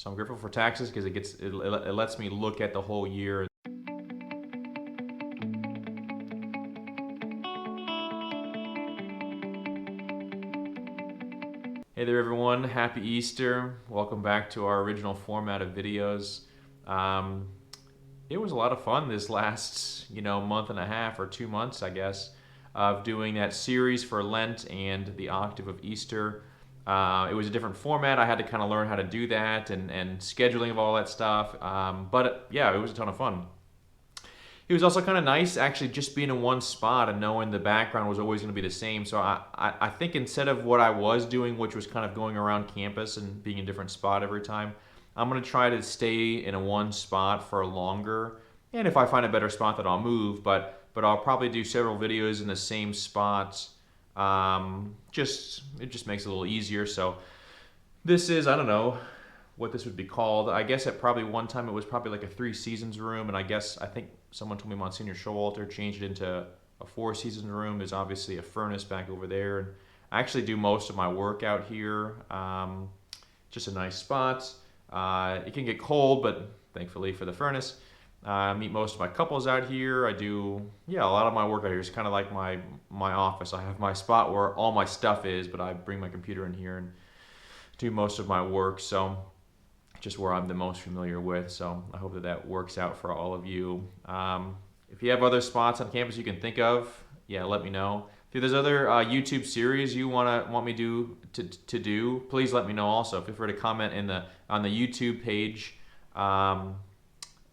So I'm grateful for taxes because it lets me look at the whole year. Hey there everyone, happy Easter. Welcome back to our original format of videos. Um, it was a lot of fun this last, month and a half or 2 months, I guess, of doing that series for Lent and the Octave of Easter. It was a different format. I had to kind of learn how to do that and scheduling of all that stuff. But yeah, it was a ton of fun. It was also kind of nice actually just being in one spot and knowing the background was always going to be the same. So I think instead of what I was doing, which was kind of going around campus and being in a different spot every time, I'm going to try to stay in a one spot for longer. And if I find a better spot, then I'll move. But I'll probably do several videos in the same spot. It just makes it a little easier. So this is, I don't know what this would be called. I guess at probably one time it was probably like a 3 seasons room, and I think someone told me Monsignor Showalter changed it into a 4 seasons room. There's obviously a furnace back over there, and I actually do most of my work out here. Just a nice spot. It can get cold, but thankfully for the furnace. I meet most of my couples out here. I do, a lot of my work out here is kind of like my office. I have my spot where all my stuff is, but I bring my computer in here and do most of my work. So just where I'm the most familiar with. So I hope that works out for all of you. If you have other spots on campus you can think of, let me know. If there's other YouTube series you want me to do, please let me know also. Feel free to comment on the YouTube page.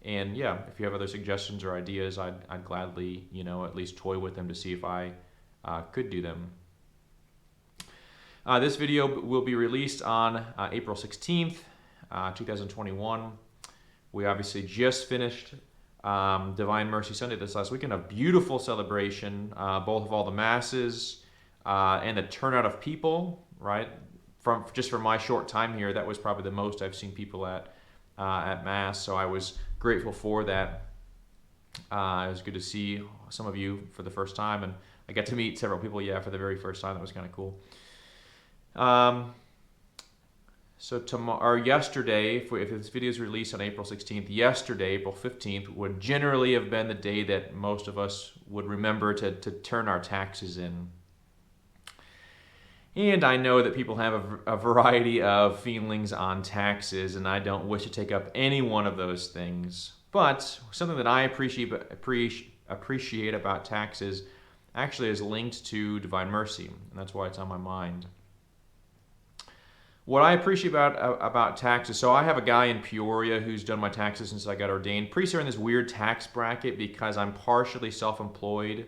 And if you have other suggestions or ideas, I'd gladly, at least toy with them to see if I could do them. This video will be released on April 16th. 2021. We obviously just finished Divine Mercy Sunday this last weekend. A beautiful celebration, both of all the masses and the turnout of people. Right, from my short time here, that was probably the most I've seen people at Mass. So I was grateful for that. It was good to see some of you for the first time, and I got to meet several people. For the very first time, that was kind of cool. So yesterday, if this video is released on April 16th, yesterday, April 15th, would generally have been the day that most of us would remember to turn our taxes in. And I know that people have a variety of feelings on taxes, and I don't wish to take up any one of those things. But something that I appreciate about taxes actually is linked to Divine Mercy, and that's why it's on my mind. What I appreciate about taxes, so I have a guy in Peoria who's done my taxes since I got ordained. Priests are in this weird tax bracket because I'm partially self-employed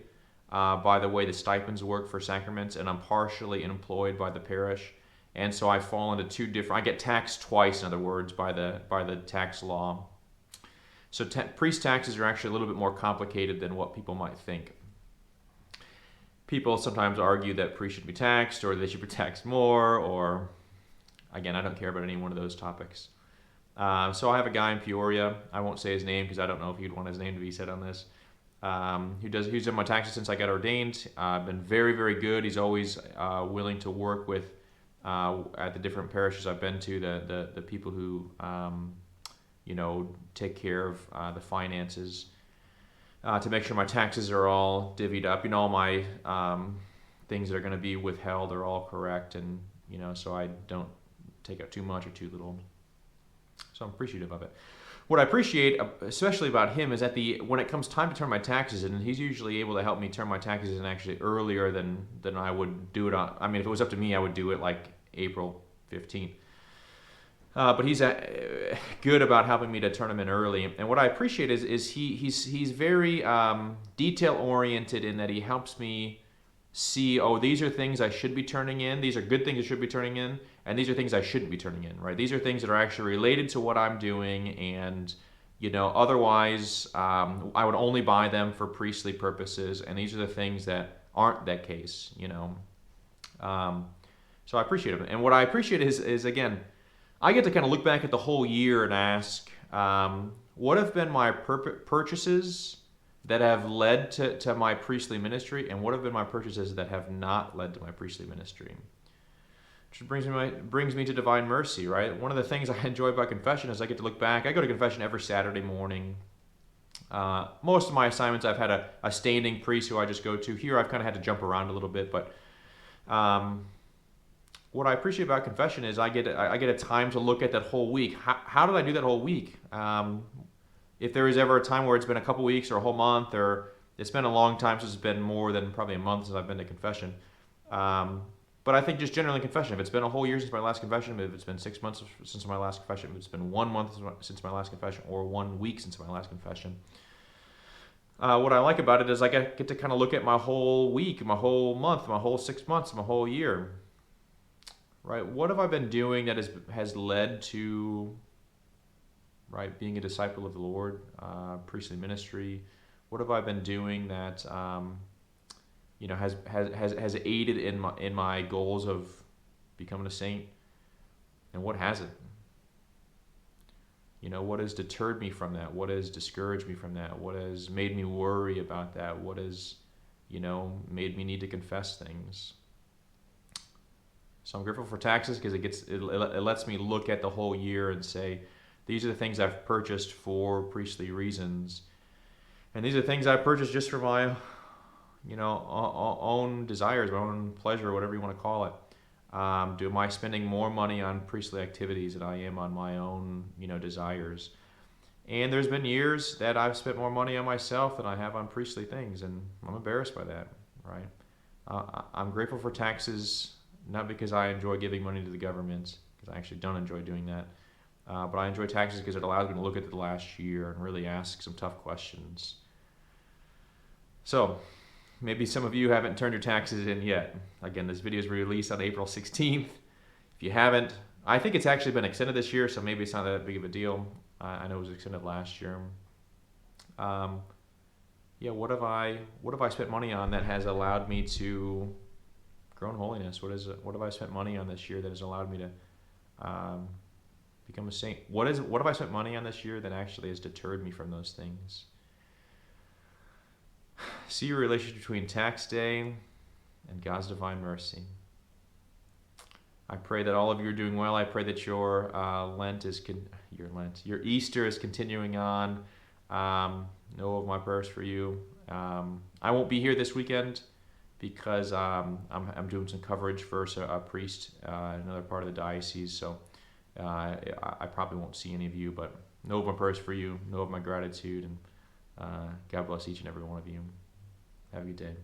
by the way the stipends work for sacraments, and I'm partially employed by the parish. And so I fall into two different, I get taxed twice, in other words, by the tax law. So priest taxes are actually a little bit more complicated than what people might think. People sometimes argue that priests should be taxed, or they should be taxed more, or again, I don't care about any one of those topics. So I have a guy in Peoria. I won't say his name because I don't know if he'd want his name to be said on this. Who's done my taxes since I got ordained. Been very, very good. He's always willing to work with at the different parishes I've been to, the people who take care of the finances to make sure my taxes are all divvied up. All my things that are going to be withheld are all correct, and so I don't take out too much or too little. So I'm appreciative of it. What I appreciate, especially about him, is that when it comes time to turn my taxes in, he's usually able to help me turn my taxes in actually earlier than I would do it on. I mean, if it was up to me, I would do it like April 15th. But he's good about helping me to turn them in early. And what I appreciate is he's very detail oriented in that he helps me see, these are things I should be turning in. These are good things I should be turning in. And these are things I shouldn't be turning in, right? These are things that are actually related to what I'm doing. And, otherwise, I would only buy them for priestly purposes. And these are the things that aren't that case, So I appreciate it. And what I appreciate is again, I get to kind of look back at the whole year and ask, what have been my purchases that have led to my priestly ministry, and what have been my purchases that have not led to my priestly ministry? which brings me to divine mercy, right? One of the things I enjoy about confession is I get to look back. I go to confession every Saturday morning. Most of my assignments, I've had a standing priest who I just go to. Here, I've kind of had to jump around a little bit, but what I appreciate about confession is I get a time to look at that whole week. How did I do that whole week? If there is ever a time where it's been a couple weeks or a whole month, or it's been a long time since it's been more than probably a month since I've been to confession. But I think just generally confession, if it's been a whole year since my last confession, if it's been 6 months since my last confession, if it's been 1 month since my last confession, or 1 week since my last confession, what I like about it is I get to kind of look at my whole week, my whole month, my whole 6 months, my whole year. Right? What have I been doing that has led to, right, being a disciple of the Lord, priestly ministry? What have I been doing that has aided in my goals of becoming a saint? And what hasn't? What has deterred me from that? What has discouraged me from that? What has made me worry about that? What has, made me need to confess things? So I'm grateful for taxes because it lets me look at the whole year and say, these are the things I've purchased for priestly reasons, and these are the things I purchased just for my, own desires, my own pleasure, whatever you want to call it. Am I spending more money on priestly activities than I am on my own, desires? And there's been years that I've spent more money on myself than I have on priestly things, and I'm embarrassed by that, right? I'm grateful for taxes, not because I enjoy giving money to the government, because I actually don't enjoy doing that, but I enjoy taxes because it allows me to look at the last year and really ask some tough questions. So, maybe some of you haven't turned your taxes in yet. Again, this video is released on April 16th. If you haven't, I think it's actually been extended this year, so maybe it's not that big of a deal. I know it was extended last year. What have I spent money on that has allowed me to grow in holiness? What have I spent money on this year that has allowed me to become a saint? What have I spent money on this year that actually has deterred me from those things? See your relationship between tax day and God's divine mercy. I pray that all of you are doing well. I pray that your your Easter is continuing on. Know of my prayers for you. I won't be here this weekend because I'm doing some coverage for a priest in another part of the diocese. So I probably won't see any of you, but know of my prayers for you. Know of my gratitude, and God bless each and every one of you. Have a good day.